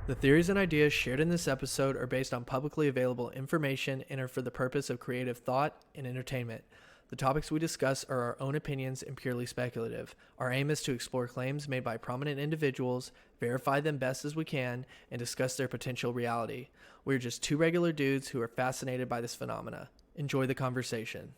The theories and ideas shared in this episode are based on publicly available information and are for the purpose of creative thought and entertainment. The topics we discuss are our own opinions and purely speculative. Our aim is to explore claims made by prominent individuals, verify them best as we can, and discuss their potential reality. We're just two regular dudes who are fascinated by this phenomena. Enjoy the conversation.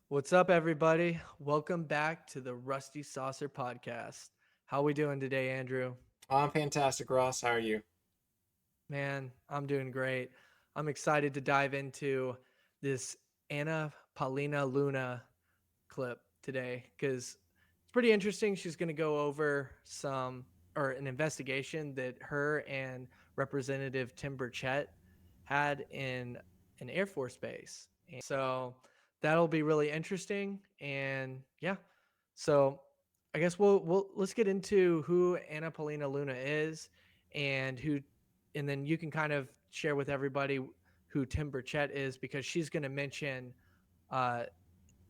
What's up, everybody? Welcome back to the Rusty Saucer Podcast. How we doing today, Andrew? I'm fantastic, Ross. How are you? Man, I'm doing great. I'm excited to dive into this Paulina Luna clip today because it's pretty interesting. She's going to go over an investigation that her and Representative Tim Burchett had in an Air Force base. And so that'll be really interesting. And yeah, so I guess let's get into who Paulina Luna is and and then you can kind of share with everybody who Tim Burchett is because she's going to mention uh,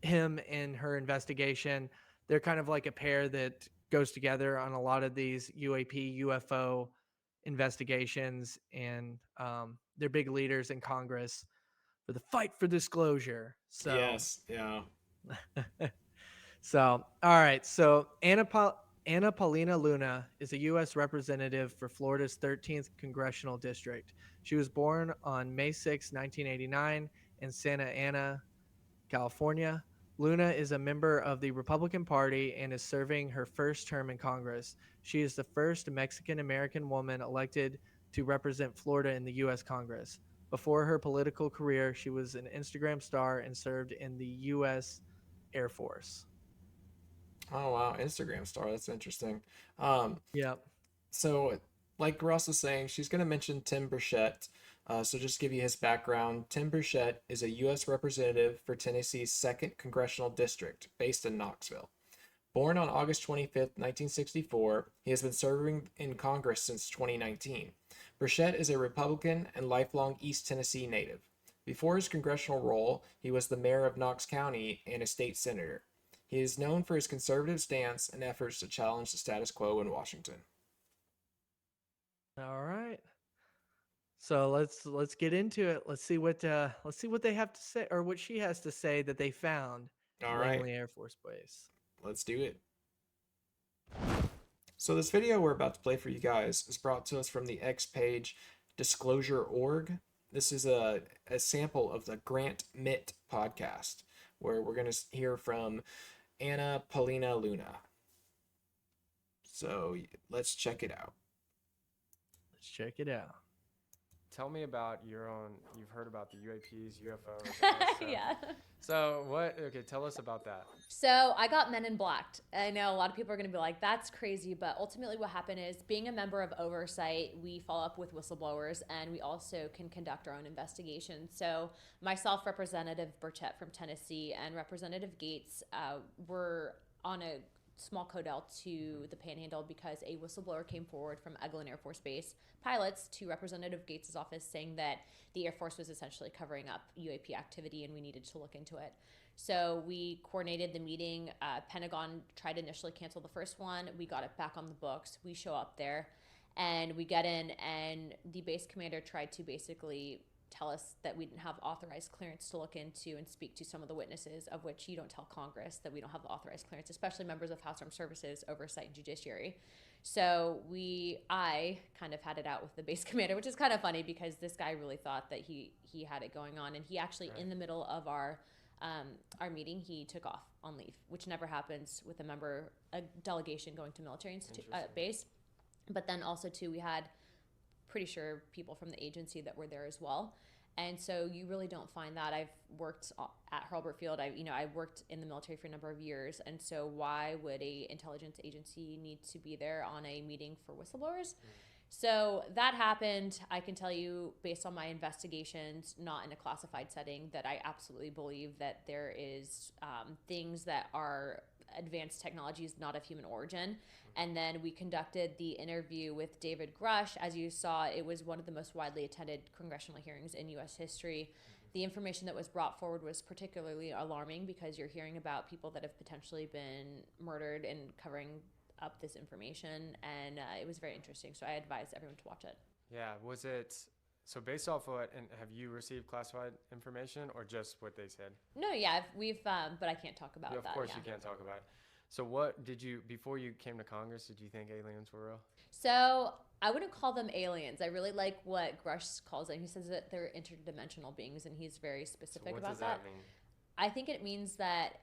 him in her investigation. They're kind of like a pair that goes together on a lot of these UAP, UFO investigations, and they're big leaders in Congress for the fight for disclosure. So, Yes, yeah. so all right. So Anna Paulina Luna is a U.S. representative for Florida's 13th congressional district. She was born on May 6, 1989, in Santa Ana, California. Luna is a member of the Republican Party and is serving her first term in Congress. She is the first Mexican American woman elected to represent Florida in the U.S. Congress. Before her political career, she was an Instagram star and served in the U.S. Air Force. Oh wow, Instagram star. That's interesting. Um, Yep. so like Ross was saying, she's going to mention Tim Burchett. So just to give you his background, Tim Burchett is a U.S. representative for Tennessee's second congressional district, based in Knoxville. Born on August 25th, 1964, he has been serving in Congress since 2019. Burchett is a Republican and lifelong East Tennessee native. Before his congressional role, he was the mayor of Knox County and a state senator. He is known for his conservative stance and efforts to challenge the status quo in Washington. All right. So let's get into it. Let's see what they have to say or what she has to say that they found at All right, Langley Air Force Base. let's do it. So this video we're about to play for you guys is brought to us from the X page Disclosure.org. This is a sample of the Grant Mitt podcast where we're going to hear from Anna Paulina Luna. So let's check it out. Let's check it out. Tell me about your own. You've heard about the UAPs, UFOs. All that stuff. Yeah. So what? Okay, tell us about that. So I got Men in Blacked. I know a lot of people are going to be like, that's crazy. But ultimately, what happened is being a member of oversight, we follow up with whistleblowers and we also can conduct our own investigations. So myself, Representative Burchett from Tennessee, and Representative Gaetz were on a small codel to the Panhandle because a whistleblower came forward from Eglin Air Force Base pilots to Representative Gaetz' office saying that the Air Force was essentially covering up UAP activity and we needed to look into it. So we coordinated the meeting. Pentagon tried to initially cancel the first one. We got it back on the books. We show up there and we get in, and the base commander tried to basically tell us that we didn't have authorized clearance to look into and speak to some of the witnesses, of which you don't tell Congress that we don't have the authorized clearance, especially members of House Armed Services, Oversight, and Judiciary. So I kind of had it out with the base commander, which is kind of funny because this guy really thought that he had it going on, and he actually, Right. in the middle of our meeting, he took off on leave, which never happens with a delegation going to military base. But then also too, we had pretty sure people from the agency that were there as well. And so you really don't find that. I've worked at Hurlburt Field. I worked in the military for a number of years. And so why would a intelligence agency need to be there on a meeting for whistleblowers? So that happened. I can tell you, based on my investigations, not in a classified setting, that I absolutely believe that there is things that are advanced technologies not of human origin. And then we conducted the interview with David Grush. As you saw, it was one of the most widely attended congressional hearings in U.S. history. The information that was brought forward was particularly alarming because you're hearing about people that have potentially been murdered and covering up this information, and it was very interesting. So I advise everyone to watch it. Yeah, was it so based off what, and have you received classified information or just what they said? No, yeah, we've, but I can't talk about Yeah, that. of course yeah. you can't talk about it. So what did you, before you came to Congress, did you think aliens were real? So I wouldn't call them aliens. I really like what Grush calls it. He says that they're interdimensional beings, and he's very So specific what about does that. that mean? I think it means that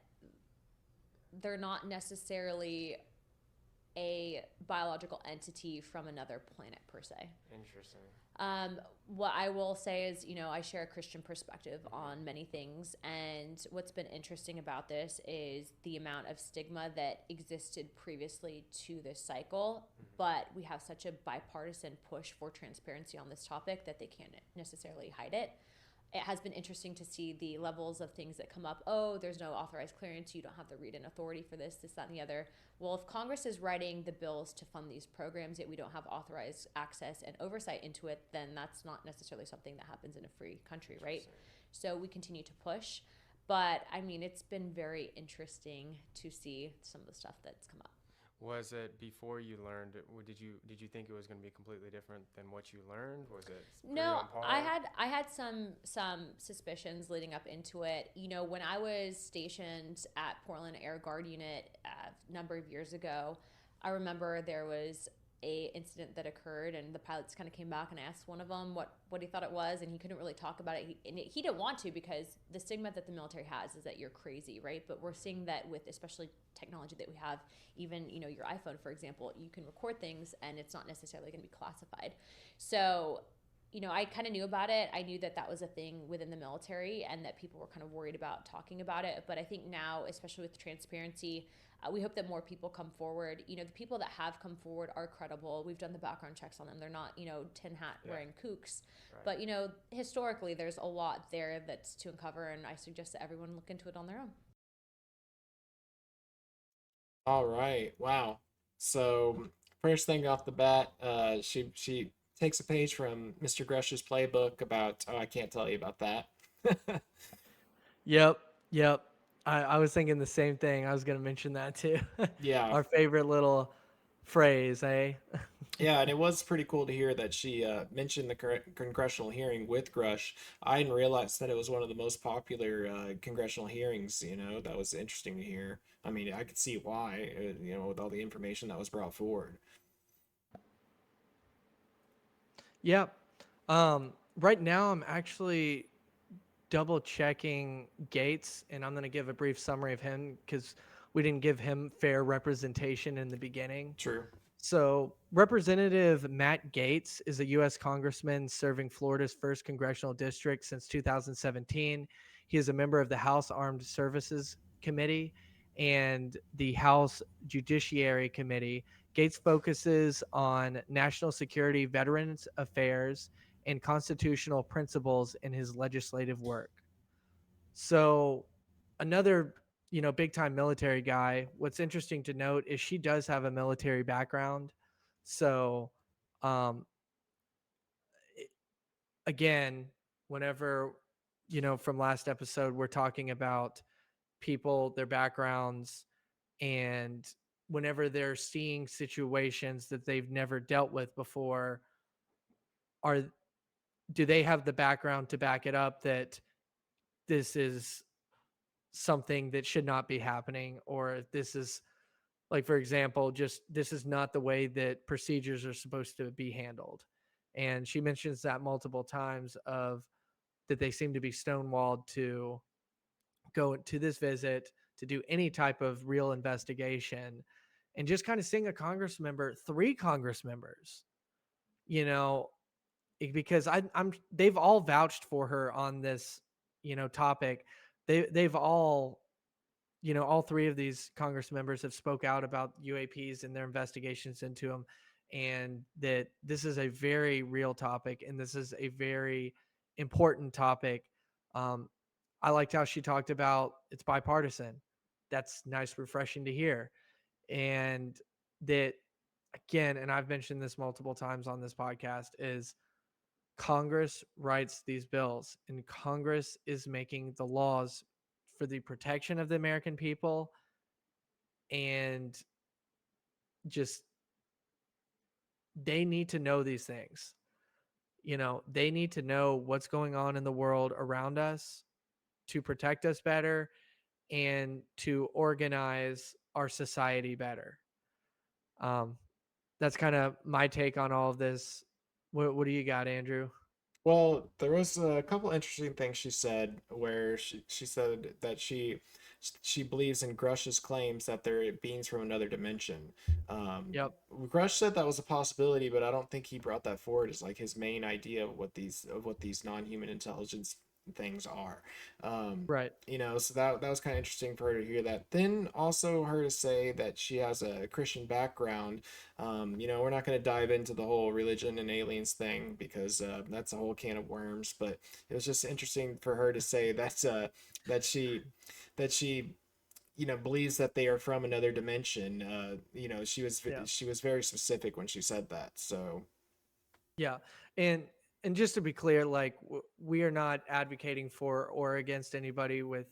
they're not necessarily a biological entity from another planet per se. Interesting. What I will say is, I share a Christian perspective on many things, and what's been interesting about this is the amount of stigma that existed previously to this cycle, but we have such a bipartisan push for transparency on this topic that they can't necessarily hide it. It has been interesting to see the levels of things that come up. Oh, there's no authorized clearance. You don't have the read-in authority for this, that, and the other. Well, if Congress is writing the bills to fund these programs, yet we don't have authorized access and oversight into it, then that's not necessarily something that happens in a free country, right? So we continue to push. But, I mean, it's been very interesting to see some of the stuff that's come up. Was it before you learned? Did you think it was going to be completely different than what you learned? Was it pretty No, on par? I had some suspicions leading up into it. When I was stationed at Paulina Air Guard Unit a number of years ago, I remember there was a incident that occurred, and the pilots kind of came back, and I asked one of them what he thought it was, and he couldn't really talk about it. He didn't want to, because the stigma that the military has is that you're crazy, right? But we're seeing that with especially technology that we have, even your iPhone, for example, you can record things and it's not necessarily going to be classified. So I kind of knew about it. I knew that that was a thing within the military and that people were kind of worried about talking about it. But I think now, especially with transparency, we hope that more people come forward. The people that have come forward are credible. We've done the background checks on them. They're not, tin hat wearing kooks. Right. But, historically, there's a lot there that's to uncover, and I suggest that everyone look into it on their own. All right. Wow. So first thing off the bat, she takes a page from Mr. Grush's playbook about, oh, I can't tell you about that. Yep. I was thinking the same thing. I was going to mention that too. Yeah. Our favorite little phrase, eh? Yeah, and it was pretty cool to hear that she mentioned the congressional hearing with Grush. I didn't realize that it was one of the most popular congressional hearings. That was interesting to hear. I mean, I could see why, with all the information that was brought forward. Yep. Right now, I'm actually double checking Gaetz, and I'm going to give a brief summary of him because we didn't give him fair representation in the beginning. True. So, Representative Matt Gaetz is a U.S. congressman serving Florida's 1st congressional district since 2017. He is a member of the House Armed Services Committee and the House Judiciary Committee. Gaetz focuses on national security, veterans affairs, and constitutional principles in his legislative work. So, another big time military guy. What's interesting to note is she does have a military background. So, um, again, whenever, from last episode, we're talking about people, their backgrounds, and whenever they're seeing situations that they've never dealt with before, do they have the background to back it up that this is something that should not be happening, or this is, like, for example, just this is not the way that procedures are supposed to be handled. And she mentions that multiple times of that they seem to be stonewalled to go to this visit, to do any type of real investigation, and just kind of seeing a Congress member, 3 Congress members, because I'm they've all vouched for her on this, topic. They've all, all 3 of these Congress members have spoke out about UAPs and their investigations into them, and that this is a very real topic and this is a very important topic. I liked how she talked about it's bipartisan. That's nice, refreshing to hear. And that, again, and I've mentioned this multiple times on this podcast, is Congress writes these bills and Congress is making the laws for the protection of the American people. And just they need to know these things. They need to know what's going on in the world around us to protect us better and to organize our society better. Um, that's kind of my take on all of this. What do you got, Andrew? Well, there was a couple interesting things she said where she said that she believes in Grush's claims that they're beings from another dimension. Um, Yep. Grush said that was a possibility, but I don't think he brought that forward as like his main idea of what these non-human intelligence things are. Um, Right. so that was kind of interesting for her to hear that. Then also her to say that she has a Christian background. We're not going to dive into the whole religion and aliens thing because that's a whole can of worms. But it was just interesting for her to say that she that she believes that they are from another dimension. Yeah. She was very specific when she said that. So Yeah. And and just to be clear, like we are not advocating for or against anybody with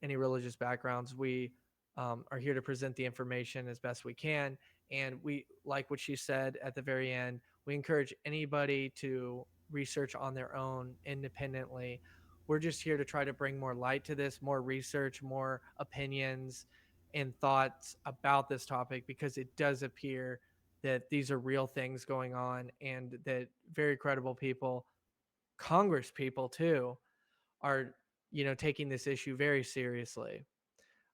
any religious backgrounds. We are here to present the information as best we can. And we, like what she said at the very end, we encourage anybody to research on their own independently. We're just here to try to bring more light to this, more research, more opinions and thoughts about this topic because it does appear that these are real things going on and that very credible people, Congress people too, are taking this issue very seriously.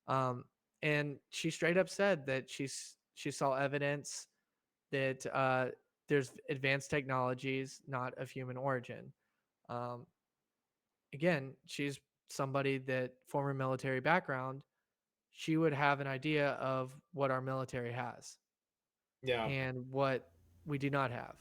Um, and she straight up said that she saw evidence that there's advanced technologies not of human origin. Um, Again, she's somebody that former military background. She would have an idea of what our military has yeah. and what we do not have.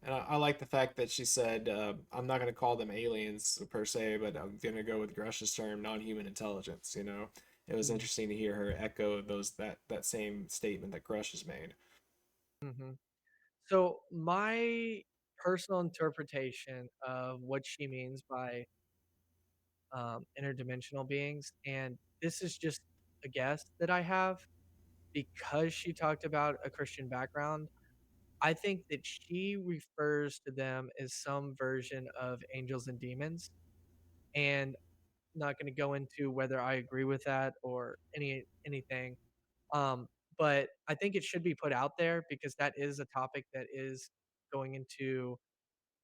And I like the fact that she said, I'm not going to call them aliens per se, but I'm going to go with Grush's term, non-human intelligence. It was Mm-hmm. interesting to hear her echo that same statement that Grush has made. Mm-hmm. So my personal interpretation of what she means by interdimensional beings, and this is just a guess that I have because she talked about a Christian background. I think that she refers to them as some version of angels and demons, and not going to go into whether I agree with that or anything. Um, but I think it should be put out there because that is a topic that is going into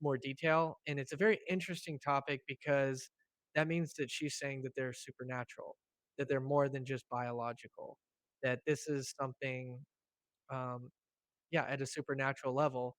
more detail. And it's a very interesting topic because that means that she's saying that they're supernatural, that they're more than just biological, that this is something, um, yeah, at a supernatural level,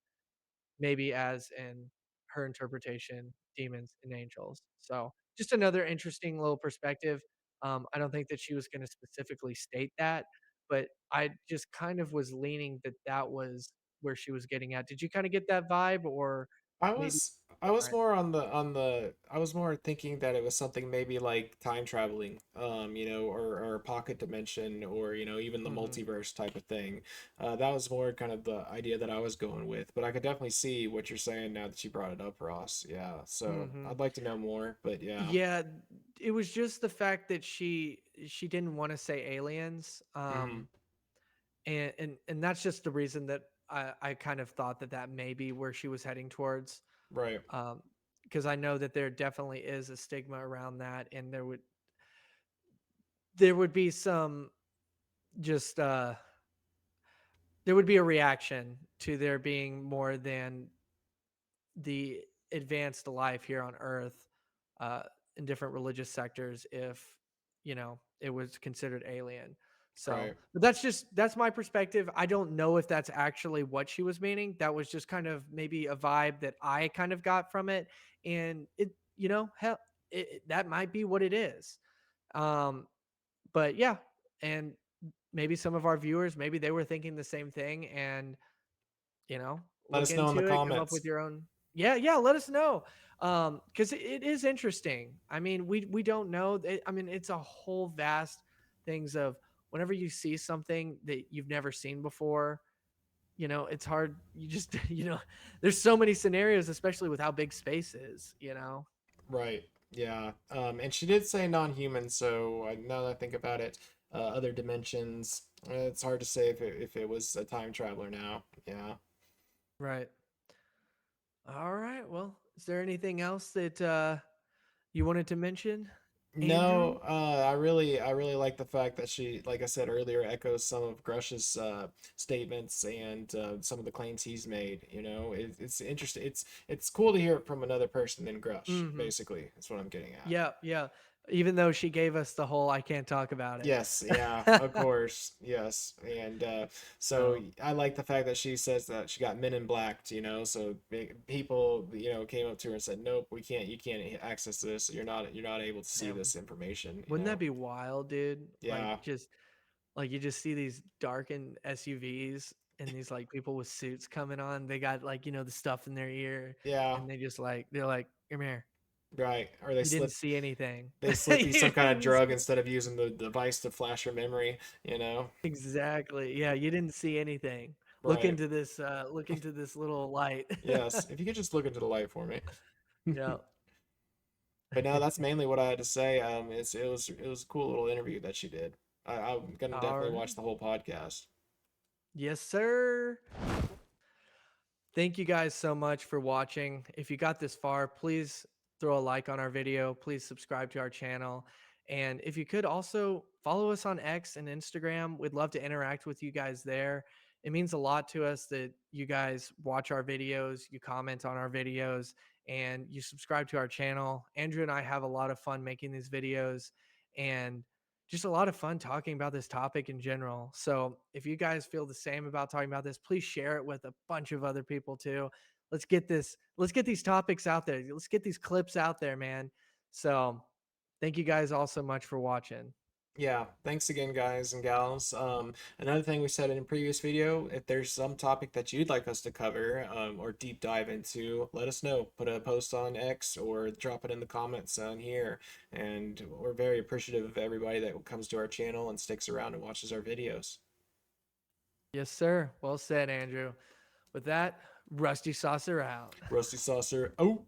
maybe as in her interpretation, demons and angels. So just another interesting little perspective. I don't think that she was going to specifically state that, but I just kind of was leaning that that was where she was getting at. Did you kind of get that vibe, or I maybe was I was different? more I was more thinking that it was something maybe like time traveling, or a pocket dimension, or even the Hmm. multiverse type of thing. That was more kind of the idea that I was going with, but I could definitely see what you're saying now that you brought it up, Ross. Yeah, so Hmm. I'd like to know more, but yeah. Yeah, it was just the fact that she didn't want to say aliens. Hmm. And that's just the reason that I kind of thought that that may be where she was heading towards. Right. Because I know that there definitely is a stigma around that, and there would be some just there would be a reaction to there being more than the advanced life here on Earth uh, in different religious sectors if it was considered alien. So, Right. but that's my perspective. I don't know if that's actually what she was meaning. That was just kind of maybe a vibe that I kind of got from it, and hell, that might be what it is. Um, but yeah, and maybe some of our viewers, maybe they were thinking the same thing, and Let look us know in the into it, come up with comments. your own. Yeah, let us know. Because it is interesting. I mean, we don't know. I mean, it's a whole vast things of whenever you see something that you've never seen before, it's hard. You just, there's so many scenarios, especially with how big space is. Right. Yeah. And she did say non-human, so now that I think about it, other dimensions. It's hard to say if it was a time traveler now. Yeah. Right. All right. Well, is there anything else that you wanted to mention, Andrew? No, I really like the fact that she, like I said earlier, echoes some of Grush's statements and some of the claims he's made. You know, it's interesting. It's cool to hear it from another person than Grush. Mm-hmm. Basically, that's what I'm getting at. Yeah, yeah. Even though she gave us the whole "I can't talk about it." Yes, yeah, of course, yes, and so So I like the fact that she says that she got men in blacked, you know, so people, you know, came up to her and said, "Nope, we can't, you can't access this. You're not able to see yeah, this information," you wouldn't that know. be wild, dude? Yeah, Like you just see these darkened SUVs and these like people with suits coming on. They got like the stuff in their ear, yeah, and they're like, "Come here." right. Or You didn't see anything. they slip you You some kind of didn't drug see- instead of using the device to flash your memory, you know. exactly. Yeah, you didn't see anything. Right. Look into this little light. Yes. If you could just look into the light for me. Yeah. But no, that's mainly what I had to say. It was a cool little interview that she did. I'm gonna All definitely right. watch the whole podcast. Yes, sir. Thank you guys so much for watching. If you got this far, please throw a like on our video. Please subscribe to our channel. And if you could also follow us on X and Instagram, we'd love to interact with you guys there. It means a lot to us that you guys watch our videos, you comment on our videos, and you subscribe to our channel. Andrew and I have a lot of fun making these videos and just a lot of fun talking about this topic in general. So if you guys feel the same about talking about this, please share it with a bunch of other people too. Let's get these topics out there. Let's get these clips out there, man. So thank you guys all so much for watching. Yeah, thanks again, guys and gals. Another thing we said in a previous video, if there's some topic that you'd like us to cover or deep dive into, let us know. Put a post on X or drop it in the comments on here. And we're very appreciative of everybody that comes to our channel and sticks around and watches our videos. Yes, sir. Well said, Andrew. With that, Rusty Saucer out. Rusty Saucer, oh!